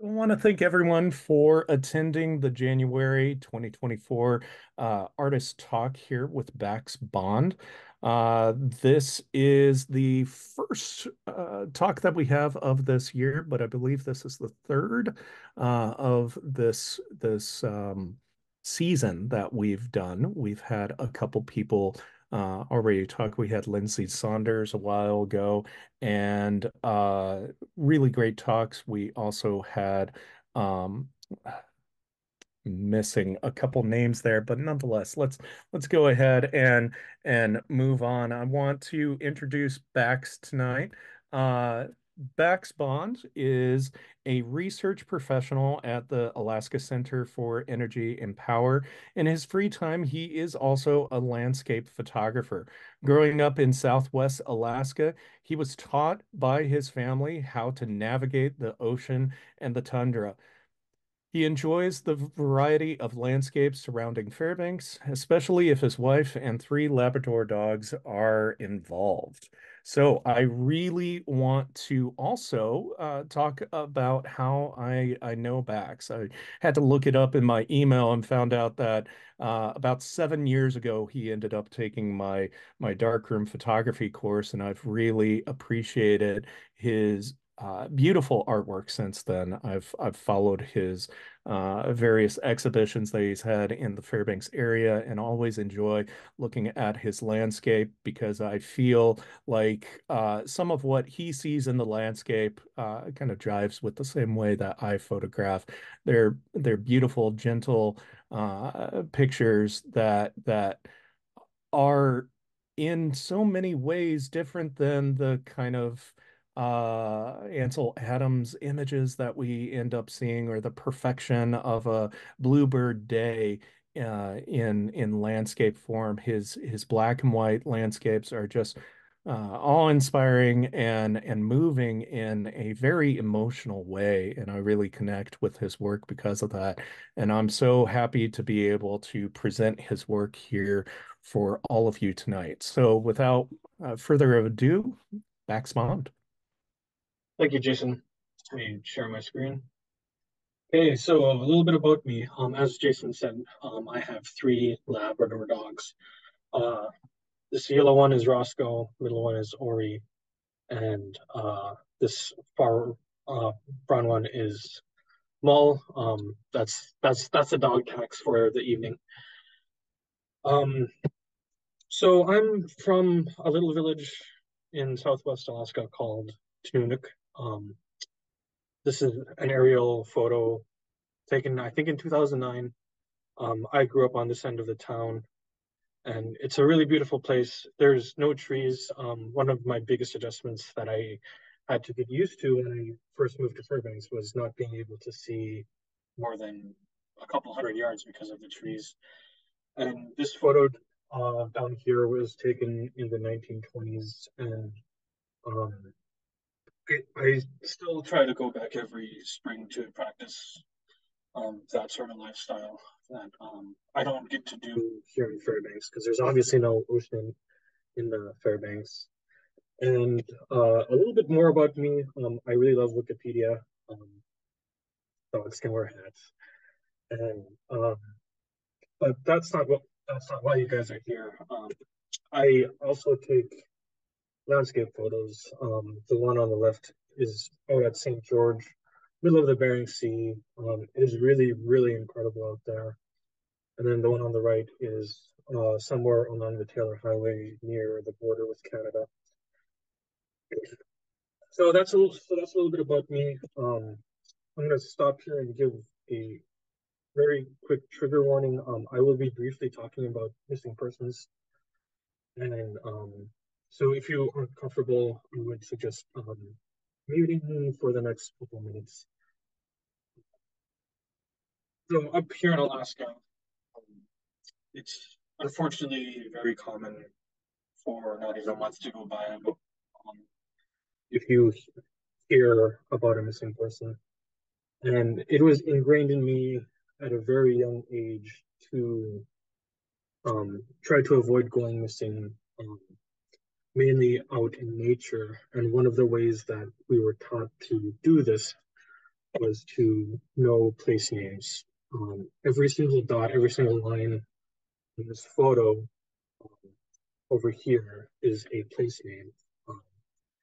I want to thank everyone for attending the January 2024 Artist Talk here with Bax Bond. This is the first talk that we have of this year, but I believe this is the third of this season that we've done. We've had a couple people already talk. We had Lindsay Saunders a while ago, and really great talks. We also had um, missing a couple names there, but nonetheless, let's go ahead and move on. I want to introduce Bax tonight. Bax Bond is a research professional at the Alaska Center for Energy and Power. In his free time, he is also a landscape photographer. Growing up in Southwest Alaska, he was taught by his family how to navigate the ocean and the tundra. He enjoys the variety of landscapes surrounding Fairbanks, especially if his wife and three labrador dogs are involved. So I really want to also talk about how I know Bax. I had to look it up in my email and found out that about 7 years ago he ended up taking my darkroom photography course, and I've really appreciated his beautiful artwork since then. I've followed his various exhibitions that he's had in the Fairbanks area and always enjoy looking at his landscape because I feel like some of what he sees in the landscape kind of jives with the same way that I photograph. They're beautiful, gentle pictures that are in so many ways different than the kind of Ansel Adams images that we end up seeing, or the perfection of a bluebird day in landscape form. His black and white landscapes are just awe-inspiring and moving in a very emotional way, and I really connect with his work because of that. And I'm so happy to be able to present his work here for all of you tonight. So without further ado, Bax Bond. Thank you, Jason. Let me share my screen. Okay, so a little bit about me. As Jason said, I have three Labrador dogs. Uh, this yellow one is Roscoe, middle one is Ori, and this far brown one is Mull. That's a dog tax for the evening. Um, so I'm from a little village in Southwest Alaska called Tunuk. Um, this is an aerial photo taken, I think, in 2009. I grew up on this end of the town, and it's a really beautiful place. There's no trees. One of my biggest adjustments that I had to get used to when I first moved to Fairbanks was not being able to see more than a couple hundred yards because of the trees. And this photo down here was taken in the 1920s, and um, I still try to go back every spring to practice that sort of lifestyle that I don't get to do here in Fairbanks because there's obviously no ocean in the Fairbanks. And a little bit more about me. I really love Wikipedia. Dogs can wear hats, and but that's not why you guys are here. I also take landscape photos. The one on the left is out at St. George, middle of the Bering Sea. It is really, really incredible out there. And then the one on the right is somewhere along the Taylor Highway near the border with Canada. So that's a little bit about me. I'm going to stop here and give a very quick trigger warning. I will be briefly talking about missing persons, and so if you aren't comfortable, I would suggest muting for the next couple minutes. So up here in Alaska, it's unfortunately very common for not even a month to go by if you hear about a missing person. And it was ingrained in me at a very young age to try to avoid going missing, mainly out in nature. And one of the ways that we were taught to do this was to know place names. Every single dot, every single line in this photo over here is a place name. Um,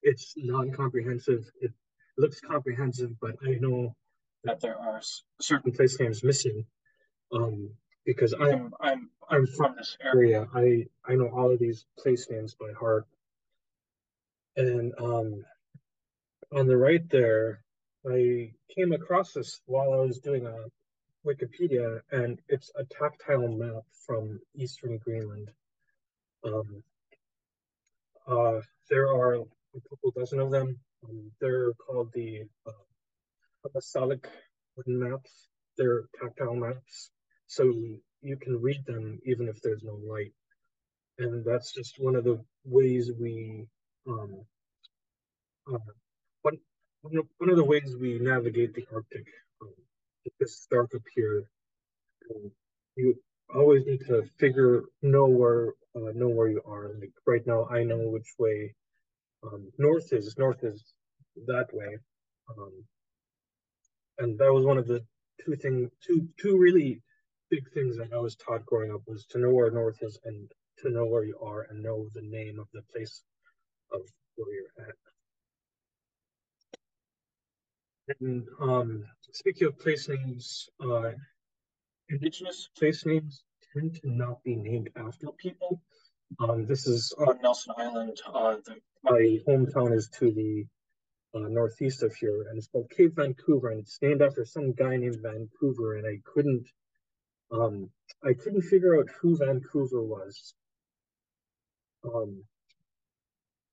it's non-comprehensive. It looks comprehensive, but I know that there are certain place names missing. Um, because I'm from this area. I know all of these place names by heart. And on the right there, I came across this while I was doing a Wikipedia, and it's a tactile map from eastern Greenland. Um, uh, there are a couple dozen of them. They're called the Apostolic wooden maps. They're tactile maps, so you can read them even if there's no light. And that's just one of the ways we um, uh, one, one of the ways we navigate the Arctic. Um, it's dark up here, and you always need to know where you are. Like right now, I know which way north is that way, um, and that was one of the two really big things that I was taught growing up was to know where north is and to know where you are and know the name of the place of where you're at. And speaking of place names, indigenous place names tend to not be named after people. This is on Nelson Island. My hometown is to the northeast of here, and it's called Cape Vancouver, and it's named after some guy named Vancouver, and um, I couldn't figure out who Vancouver was. Um,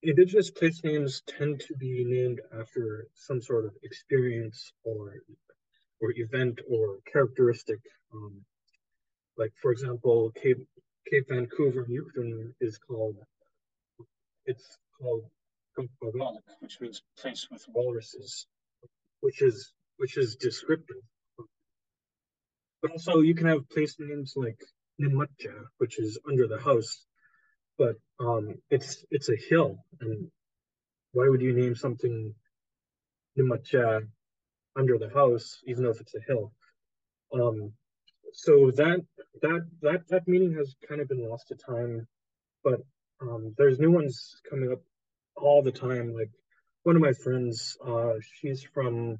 Indigenous place names tend to be named after some sort of experience or event or characteristic. Um, like for example, Cape Vancouver, Yukon is called it's called Kampagalik, which means place with walruses, which is descriptive. But also you can have place names like Nimatja, which is under the house, but it's a hill, and why would you name something Nimatja under the house, even though if it's a hill? Um, so that meaning has kind of been lost to time, but there's new ones coming up all the time. Like one of my friends, she's from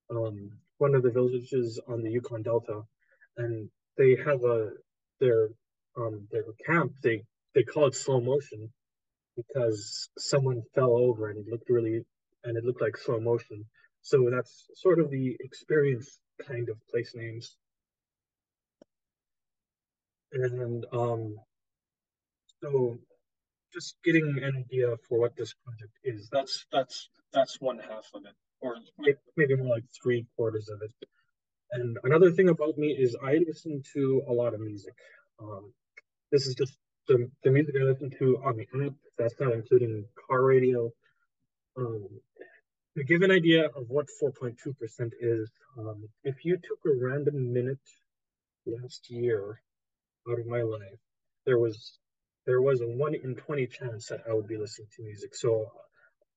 one of the villages on the Yukon Delta, and they have their their camp. They call it slow motion because someone fell over and it looked like slow motion. So that's sort of the experience kind of place names. And so just getting an idea for what this project is. That's one half of it, or maybe more like three quarters of it. And another thing about me is I listen to a lot of music. Um, this is just the music I listen to on the app. That's not including car radio. Um, to give an idea of what 4.2% is, if you took a random minute last year out of my life, there was there was a 1 in 20 chance that I would be listening to music. So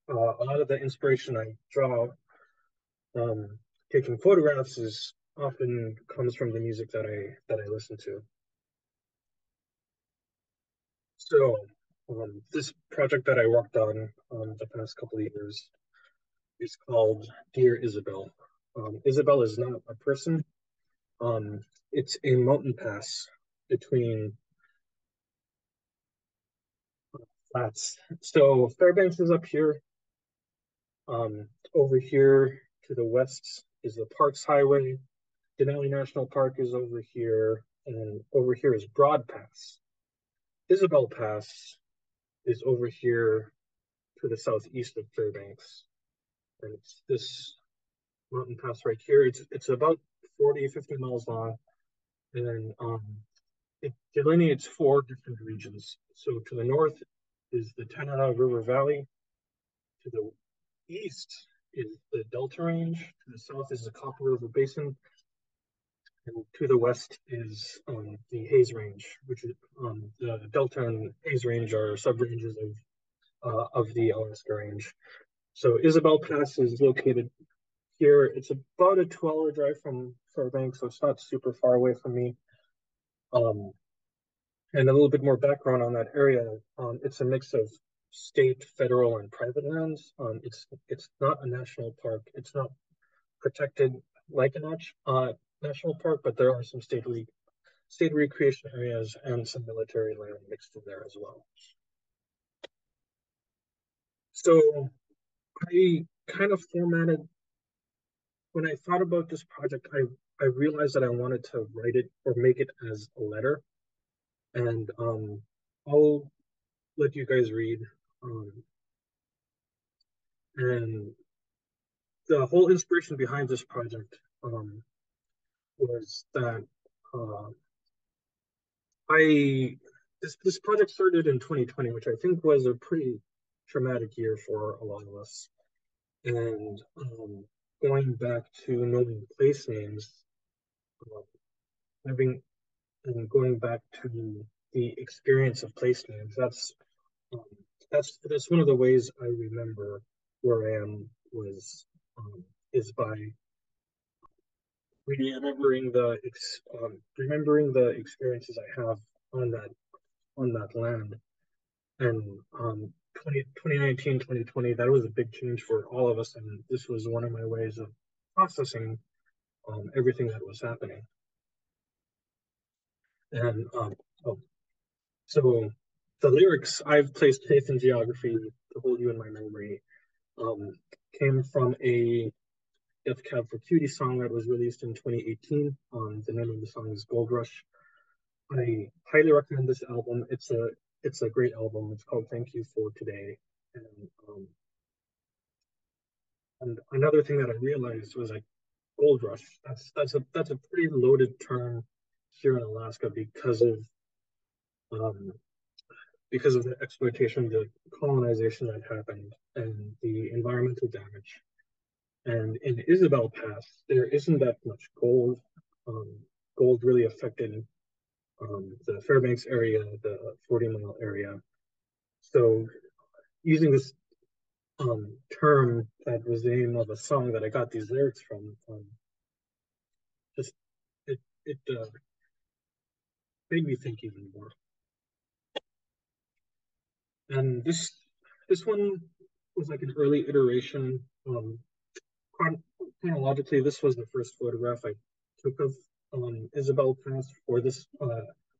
a lot of the inspiration I draw um, taking photographs is often comes from the music that I listen to. So this project that I worked on the past couple of years is called Dear Isabel. Isabel is not a person. Um, it's a mountain pass between flats. So Fairbanks is up here. Over here to the west is the Parks Highway. Denali National Park is over here, and over here is Broad Pass. Isabel Pass is over here to the southeast of Fairbanks, and it's this mountain pass right here. It's about 40-50 miles long, and it delineates four different regions. So to the north is the Tanana River Valley. To the east is the Delta Range. To the south is the Copper River Basin. And to the west is the Hayes Range, which is the Delta and Hayes Range are sub-ranges of the Alaska Range. So Isabel Pass is located here. It's about a 2-hour drive from Fairbanks, so it's not super far away from me. Um, and a little bit more background on that area. It's a mix of state, federal, and private lands. It's not a national park. It's not protected like a national park, but there are some state recreation areas and some military land mixed in there as well. So I kind of formatted when I thought about this project, I realized that I wanted to write it or make it as a letter, and I'll let you guys read. Um, and the whole inspiration behind this project was that uh, I this project started in 2020, which I think was a pretty traumatic year for a lot of us. And going back to knowing place names, uh, having and going back to the experience of place names, um, that's one of the ways I remember where I am was is by remembering the experiences I have on that land. And 2019, 2020, that was a big change for all of us, and this was one of my ways of processing everything that was happening. And oh, so the lyrics "I've placed faith in geography to hold you in my memory" um, came from a Death Cab for Cutie song that was released in 2018. The name of the song is Gold Rush. I highly recommend this album. It's a great album. It's called Thank You for Today. And another thing that I realized was like gold rush. That's a pretty loaded term here in Alaska um, because of the exploitation, the colonization that happened, and the environmental damage. And in Isabel Pass, there isn't that much gold. Um, Gold really affected the Fairbanks area, the 40 Mile area. So using this term that was the name of a song that I got these lyrics from, just it made me think even more. And this one was like an early iteration. Chronologically, this was the first photograph I took of Isabel Pass for this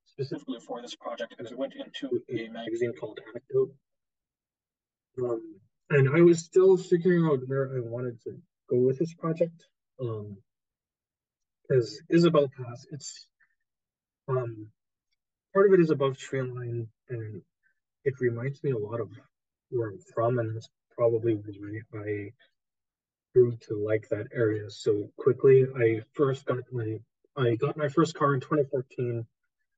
specifically for this project because it went into a magazine called Anecdote. And I was still figuring out where I wanted to go with this project. Because Isabel Pass, it's um, part of it is above tree line, and it reminds me a lot of where I'm from, and that's probably why I grew to like that area so quickly. I got my first car in 2014,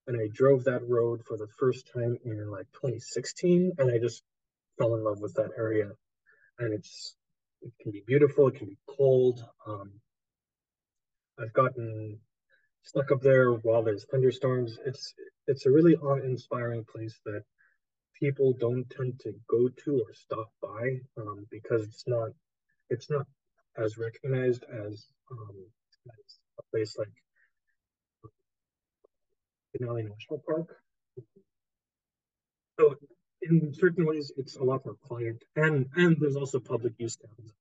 and I drove that road for the first time in like 2016, and I just fell in love with that area. And it can be beautiful, it can be cold. I've gotten stuck up there while there's thunderstorms. It's a really awe-inspiring place that people don't tend to go to or stop by because it's not as recognized as a place like Denali National Park. So in certain ways, it's a lot more quiet, and there's also public use towns.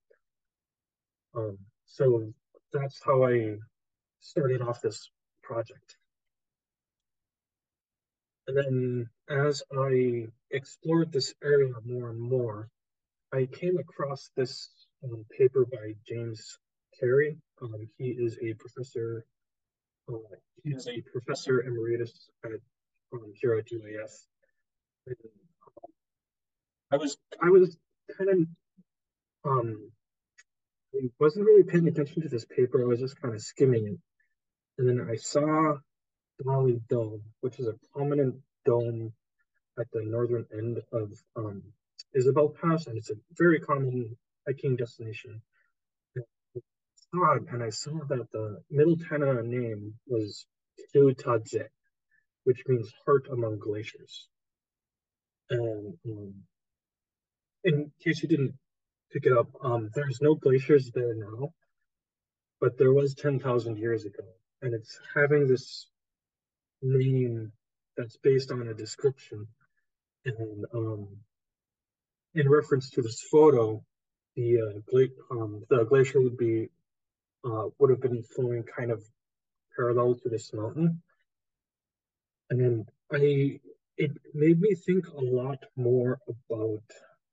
So that's how I started off this project. And then as I explored this area more and more, I came across this paper by James Carey. Uh, he is a professor emeritus here at UAF. And I was kind of um, I wasn't really paying attention to this paper. I was just kind of skimming it, and then I saw Denali Dome, which is a prominent dome at the northern end of Isabel Pass, and it's a very common hiking destination. And I saw that the Middle Canada name was Tadze, which means heart among glaciers. And in case you didn't pick it up, there's no glaciers there now. but there was 10,000 years ago, and it's having this name that's based on a description. And in reference to this photo, the glacier would have been flowing kind of parallel to this mountain, and then I it made me think a lot more about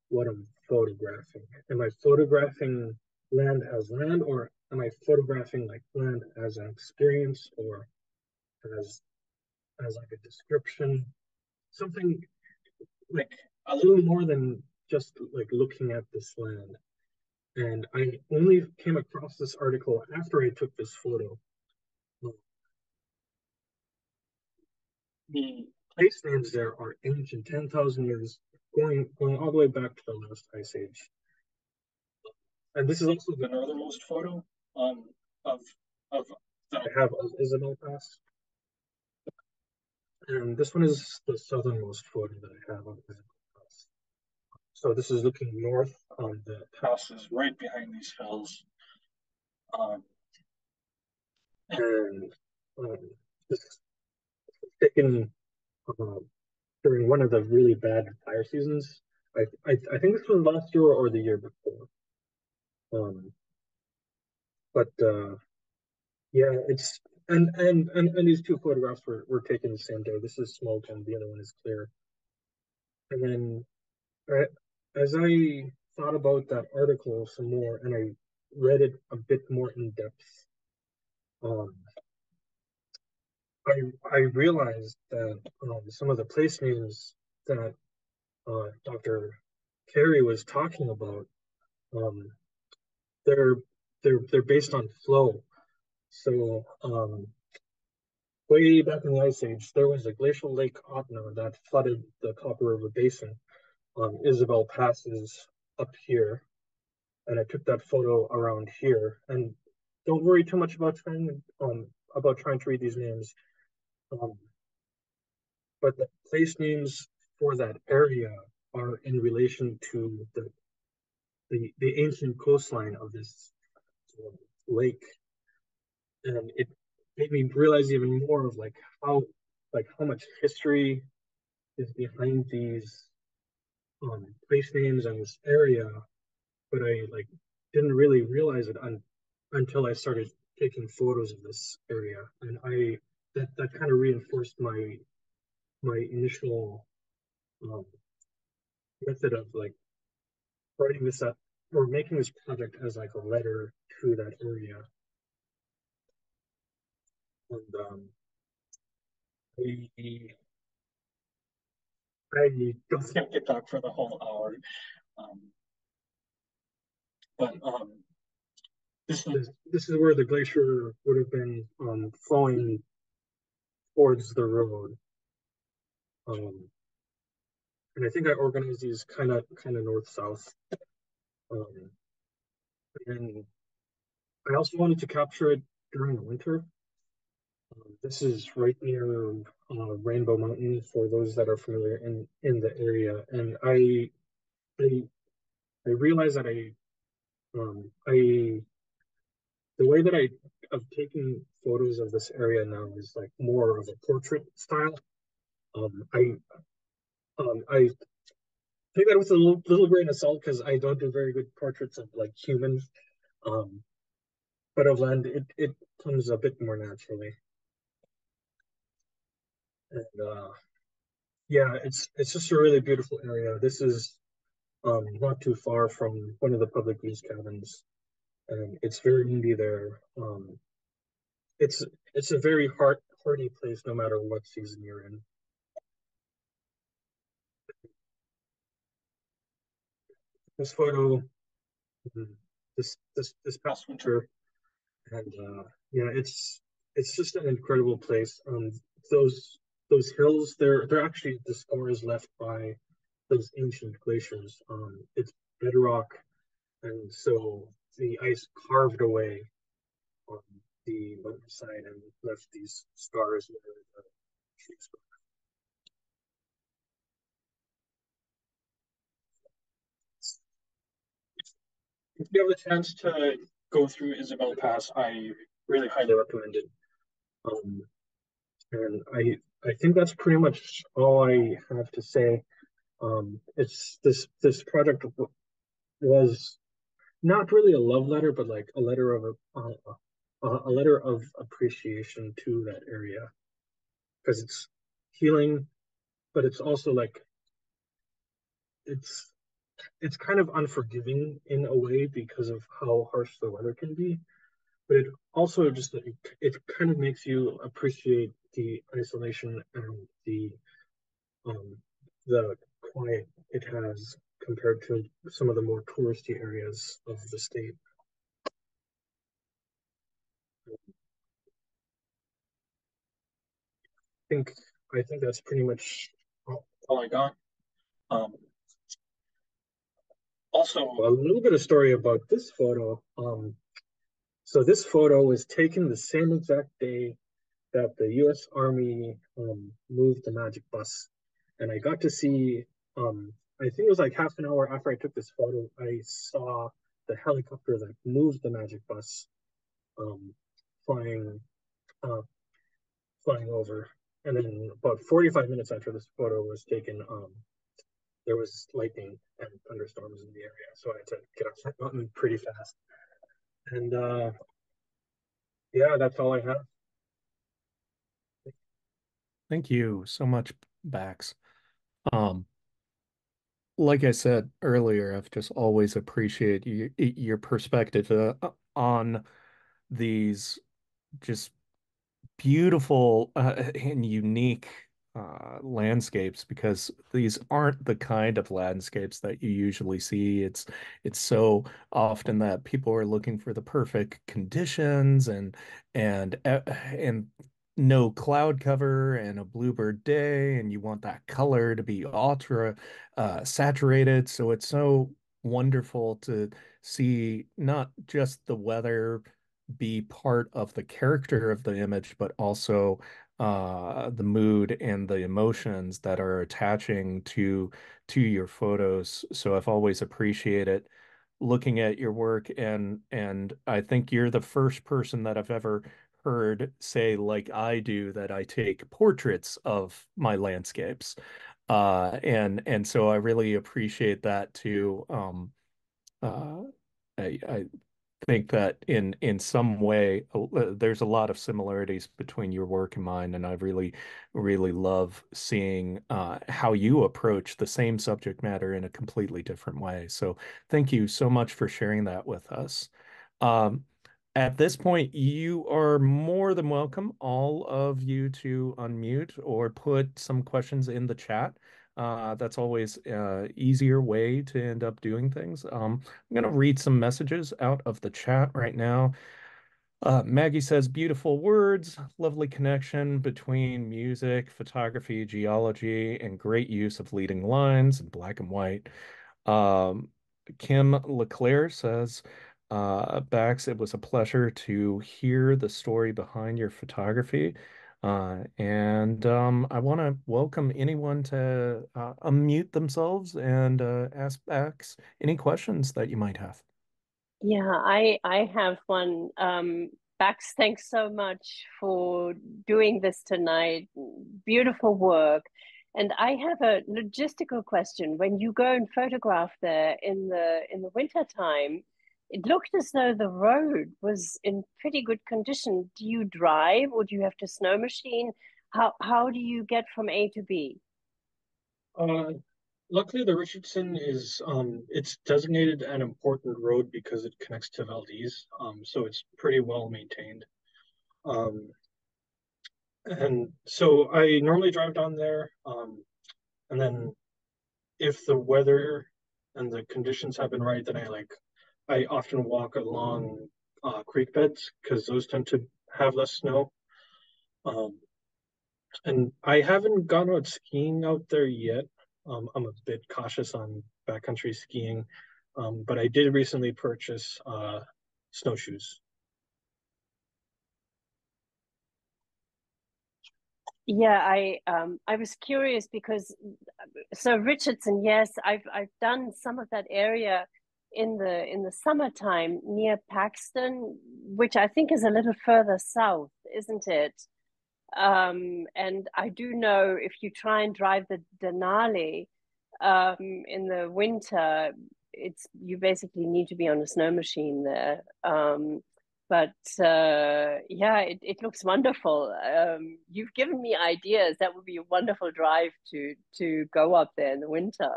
what I'm photographing. Am I photographing land as land, or am I photographing like land as an experience, or as like a description, something like a little more than just like looking at this land. And I only came across this article after I took this photo. The place names there are ancient, 10,000 years, going all the way back to the last ice age. And this is also the northernmost photo of of that I have of Isabel Pass. And this one is the southernmost photo that I have of Isabel Pass. So this is looking north. The pass is right behind these hills. Um, and this is taken uh, during one of the really bad fire seasons. I think this was last year or the year before. Um, but yeah, it's and these two photographs were taken the same day. This is smoke and the other one is clear. And then as I thought about that article some more and I read it a bit more in depth, um, I realized that some of the place names that Dr. Carey was talking about, um, they're they're based on flow. So way back in the Ice Age, there was a glacial lake Otna that flooded the Copper River Basin. Isabel passes up here, and I took that photo around here. And don't worry too much about trying to read these names. Um, but the place names for that area are in relation to the ancient coastline of this lake, and it made me realize even more of how how much history is behind these place names and this area, but I didn't really realize it until I started taking photos of this area, and I that kind of reinforced my initial um, method of writing this up or making this project as like a letter to that area. And I, I don't think I could talk for the whole hour, um, but this is where the glacier would have been flowing towards the road. Um, and I think I organized these kind of north south. Um, and I also wanted to capture it during the winter. This is right near Rainbow Mountain for those that are familiar in the area, and I I realized that I the way that I of taking photos of this area now is like more of a portrait style. I take that with a little grain of salt because I don't do very good portraits of like humans. Um, but of land, it comes a bit more naturally. And yeah, it's just a really beautiful area. This is not too far from one of the public use cabins, and it's very windy there. It's it's a very hardy place no matter what season you're in. This photo, mm, this past winter, and yeah, it's just an incredible place. Those those hills, they're actually the scars left by those ancient glaciers. It's bedrock, and so the ice carved away on the mountainside and left these scars where the trees were. If you have the chance to go through Isabel Pass, I really highly recommend it. Um, and I think that's pretty much all I have to say. It's this project was not really a love letter, but like a letter of a letter of appreciation to that area because it's healing, but it's also like it's it's kind of unforgiving in a way because of how harsh the weather can be. But it also just it kind of makes you appreciate the isolation and um, the quiet it has compared to some of the more touristy areas of the state. think I think that's pretty much all I got. Um, Also, a little bit of story about this photo. So this photo was taken the same exact day that the U.S. Army moved the Magic Bus, and I got to see. I think it was like half an hour after I took this photo, I saw the helicopter that moved the Magic Bus um, flying uh, flying over. And then about 45 minutes after this photo was taken, there was lightning and thunderstorms in the area, so I had to get off that mountain pretty fast. And yeah, that's all I have. Thank you so much, Bax. Um, like I said earlier, I've just always appreciate your perspective on these just beautiful and unique landscapes because these aren't the kind of landscapes that you usually see. It's so often that people are looking for the perfect conditions and no cloud cover and a bluebird day, and you want that color to be ultra saturated. So it's so wonderful to see not just the weather be part of the character of the image, but also the mood and the emotions that are attaching to your photos. So I've always appreciated looking at your work, and I think you're the first person that I've ever heard say, like I do, that I take portraits of my landscapes. And so I really appreciate that too. Uh, I think that in some way there's a lot of similarities between your work and mine, and I really love seeing how you approach the same subject matter in a completely different way. So thank you so much for sharing that with us. Um, at this point, you are more than welcome, all of you, to unmute or put some questions in the chat. That's always easier way to end up doing things. I'm going to read some messages out of the chat right now. Maggie says, beautiful words, lovely connection between music, photography, geology, and great use of leading lines in black and white. Um, Kim LeClaire says, Bax, it was a pleasure to hear the story behind your photography. And I want to welcome anyone to unmute themselves and ask Bax any questions that you might have. Yeah, I have one. Bax, thanks so much for doing this tonight. Beautiful work. And I have a logistical question. When you go and photograph there in the winter time, it looked as though the road was in pretty good condition. Do you drive or do you have to snow machine? How do you get from A to B? Uh, Luckily, the Richardson is it's designated an important road because it connects to Valdez, so it's pretty well maintained. Um, and so I normally drive down there, and then if the weather and the conditions have been right, then I often walk along creek beds because those tend to have less snow. Um, and I haven't gone out skiing out there yet. I'm a bit cautious on backcountry skiing, but I did recently purchase snowshoes. Yeah, I was curious because so Richardson, yes, I've done some of that area in the summertime near Paxton, which I think is a little further south, isn't it? And I do know if you try and drive the Denali in the winter, it's you basically need to be on a snow machine there. But yeah, it looks wonderful. You've given me ideas. That would be a wonderful drive to go up there in the winter.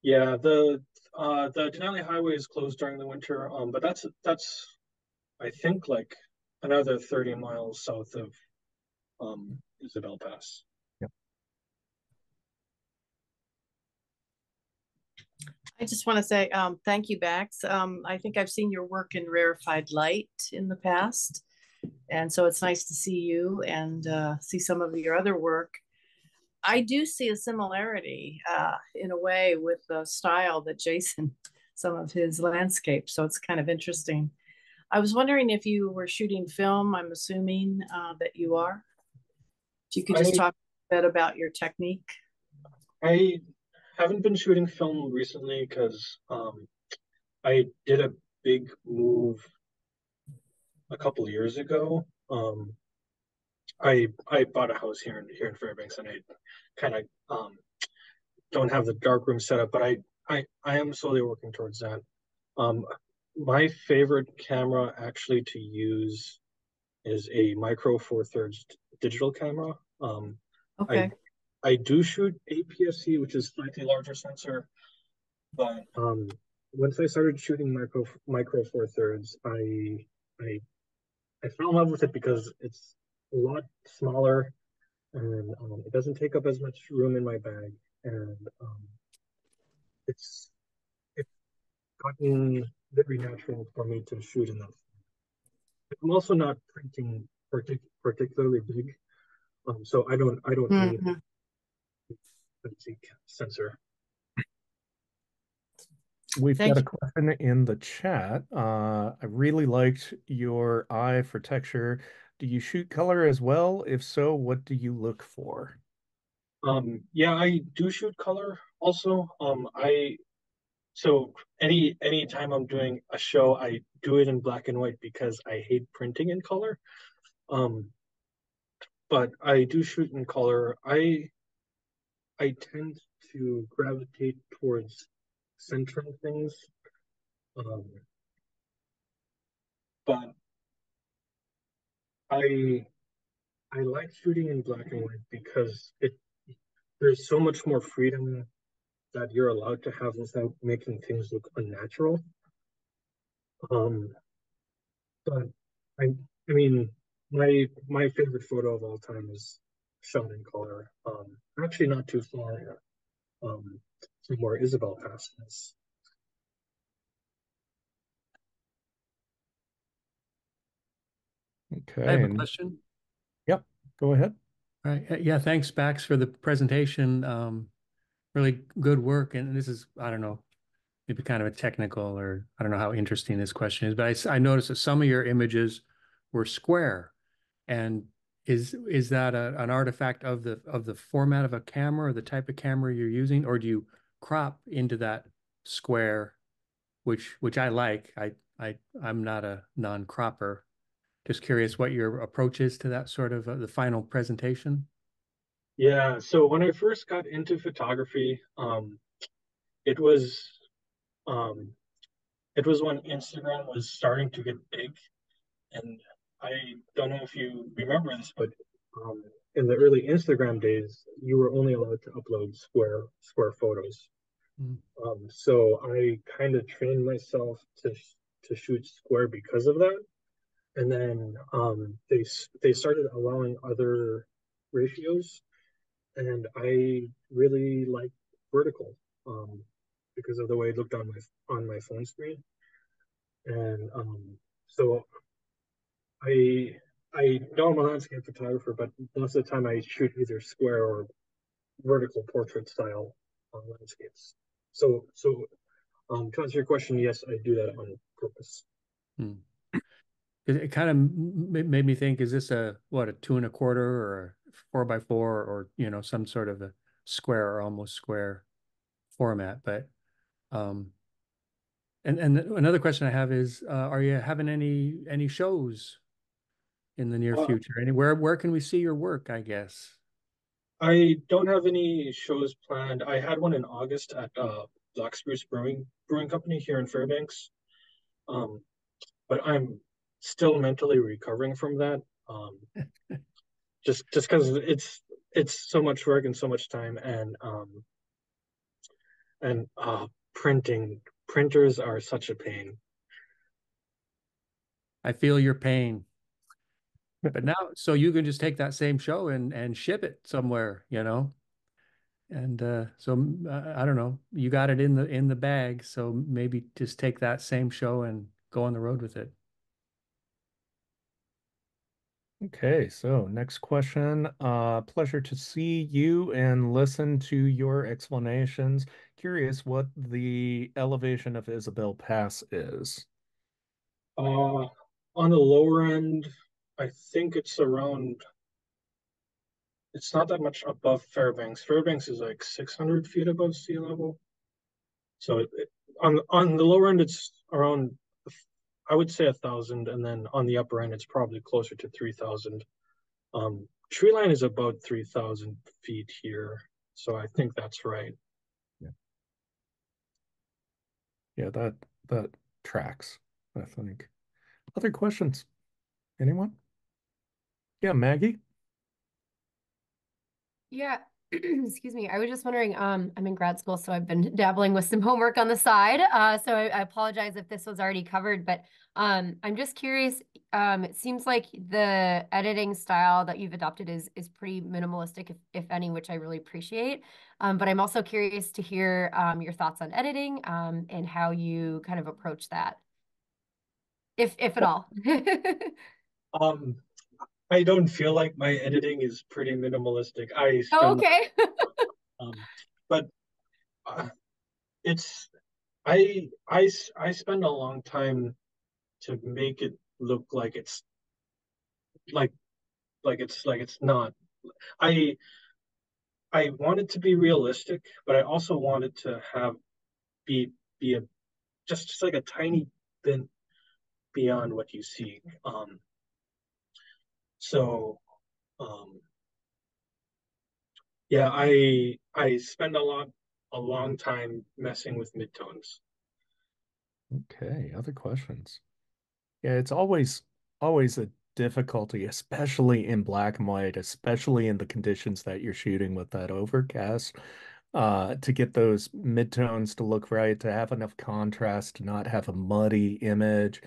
Yeah, the Denali Highway is closed during the winter, but that's I think like another 30 miles south of Isabel Pass. Yep. I just want to say thank you, Bax. I think I've seen your work in rarefied light in the past. And so it's nice to see you and see some of your other work. I do see a similarity in a way with the style that Jason, some of his landscapes. So it's kind of interesting. I was wondering if you were shooting film. I'm assuming that you are. If you could just I talk a bit about your technique. I haven't been shooting film recently because I did a big move a couple of years ago. I bought a house here in Fairbanks, and I kind of don't have the dark room set up, but I am slowly working towards that. Um, my favorite camera actually to use is a micro four thirds digital camera. I Okay. I do shoot APC, which is slightly larger sensor, but once I started shooting micro four thirds, I I fell in love with it because it's a lot smaller and it doesn't take up as much room in my bag, and it's it's gotten very natural for me to shoot in that. I'm also not printing particularly big, so I don't need Mhm. a big sensor. We've got Thank a you. question in the chat. I really liked your eye for texture. Do you shoot color as well? If so, what do you look for? Yeah, I do shoot color also. I so any time I'm doing a show, I do it in black and white because I hate printing in color. Um, but I do shoot in color. I tend to gravitate towards centering things. Um, but I I like shooting in black and white because it there's so much more freedom that you're allowed to have without making things look unnatural. Um, but I I mean my favorite photo of all time is shot in color. Actually not too far from where Isabel passed us. I have Okay, a and question. yep, go ahead. All right. Yeah, thanks, Bax, for the presentation. Really good work. And this is, I don't know, maybe kind of a technical or I don't know how interesting this question is, but I noticed that some of your images were square. And is that an artifact of the format of a camera or the type of camera you're using, or do you crop into that square, which I like. I'm not a non-cropper. Just curious what your approach is to that sort of the final presentation. Yeah, so when I first got into photography, it was um, it was when Instagram was starting to get big, and I don't know if you remember this, but um, in the early Instagram days, you were only allowed to upload square photos. Mm. So I kind of trained myself to shoot square because of that, and then they started allowing other ratios, and I really like vertical because of the way it looked on my phone screen. And so I I know I'm a landscape photographer, but most of the time I shoot either square or vertical portrait style on landscapes. So to answer your question, yes, I do that on purpose. Mm. It kind of made me think, is this a 2 1/4 or a 4x4 or, some sort of a square or almost square format? But um, And another question I have is, are you having any shows in the near Uh, future? Anywhere, where can we see your work, I guess? I don't have any shows planned. I had one in August at Black Spruce Brewing Company here in Fairbanks. Um, but I'm still mentally recovering from that. Just because it's so much work and so much time, and printers are such a pain. I feel your pain. But now, so you can just take that same show and ship it somewhere, you know? And I don't know, you got it in the bag, so maybe just take that same show and go on the road with it. Okay, so next question. Pleasure to see you and listen to your explanations. Curious what the elevation of Isabel Pass is. Uh, on the lower end, I think it's around. It's not that much above Fairbanks. Fairbanks is like 600 feet above sea level. So on the lower end, it's around, I would say 1,000, and then on the upper end, it's probably closer to 3,000. Tree line is about 3,000 feet here, so I think that's right. Yeah, yeah, that tracks, I think. Other questions? Anyone? Yeah, Maggie? Yeah, excuse me. I was just wondering, I'm in grad school, so I've been dabbling with some homework on the side. So I apologize if this was already covered, but I'm just curious. It seems like the editing style that you've adopted is pretty minimalistic, if any, which I really appreciate. But I'm also curious to hear your thoughts on editing and how you kind of approach that, if at all. Um, I don't feel like my editing is pretty minimalistic. I Oh, spend, okay. um, but uh, it's I spend a long time to make it look like like it's not. I I want it to be realistic, but I also want it to have be a just like a tiny bit beyond what you see. So um, yeah, I spend a long time messing with midtones. Okay, other questions? Yeah, it's always a difficulty, especially in black and white, especially in the conditions that you're shooting with that overcast, to get those midtones to look right, to have enough contrast, to not have a muddy image.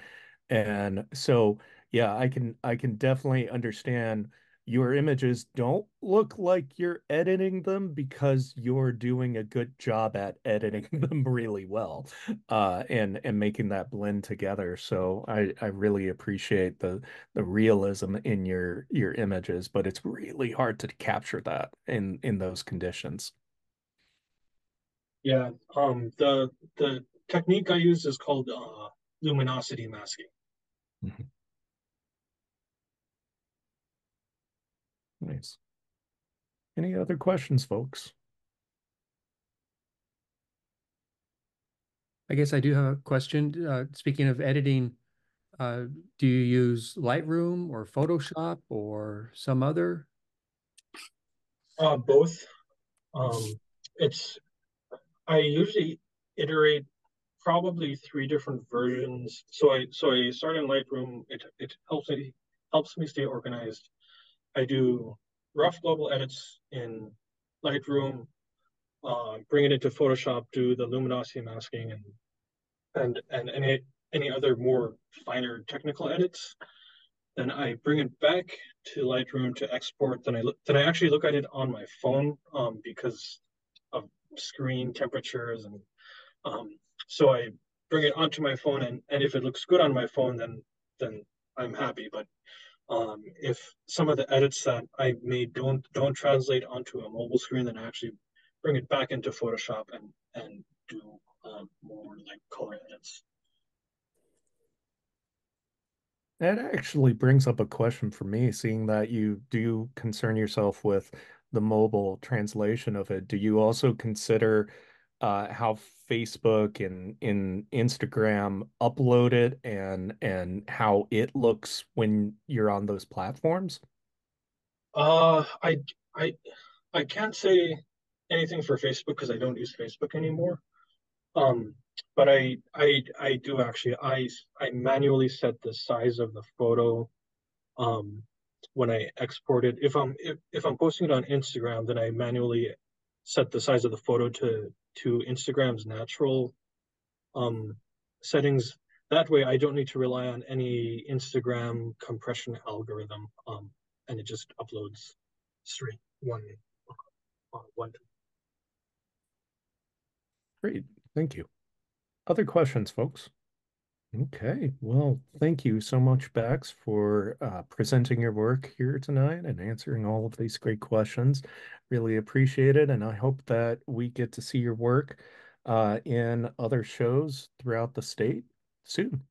And so, yeah, I can definitely understand your images don't look like you're editing them because you're doing a good job at editing them really well, and making that blend together. So I really appreciate the realism in your images, but it's really hard to capture that in those conditions. Yeah, the technique I use is called luminosity masking. Mhm. Nice. Any other questions, folks? I guess I do have a question. Speaking of editing, uh, do you use Lightroom or Photoshop or some other? Both. Um, it's I usually iterate probably three different versions. So I start in Lightroom. It helps me stay organized. I do rough global edits in Lightroom, bring it into Photoshop, do the luminosity masking, and any other more finer technical edits. Then I bring it back to Lightroom to export. Then I actually look at it on my phone, because of screen temperatures, and um, so I bring it onto my phone, and if it looks good on my phone, then I'm happy. But if some of the edits that I made don't translate onto a mobile screen, then I actually bring it back into Photoshop and do more like color edits. That actually brings up a question for me, seeing that you do concern yourself with the mobile translation of it. Do you also consider how Facebook and in Instagram upload it and how it looks when you're on those platforms? Uh, I I I can't say anything for Facebook because I don't use Facebook anymore. Um, but I do actually I manually set the size of the photo um when I export it. If I'm posting it on Instagram, then I manually set the size of the photo to Instagram's natural um settings. That way I don't need to rely on any Instagram compression algorithm. And it just uploads straight one. Great. Thank you. Other questions, folks? Okay, well, thank you so much, Bax, for presenting your work here tonight and answering all of these great questions. Really appreciate it, and I hope that we get to see your work in other shows throughout the state soon.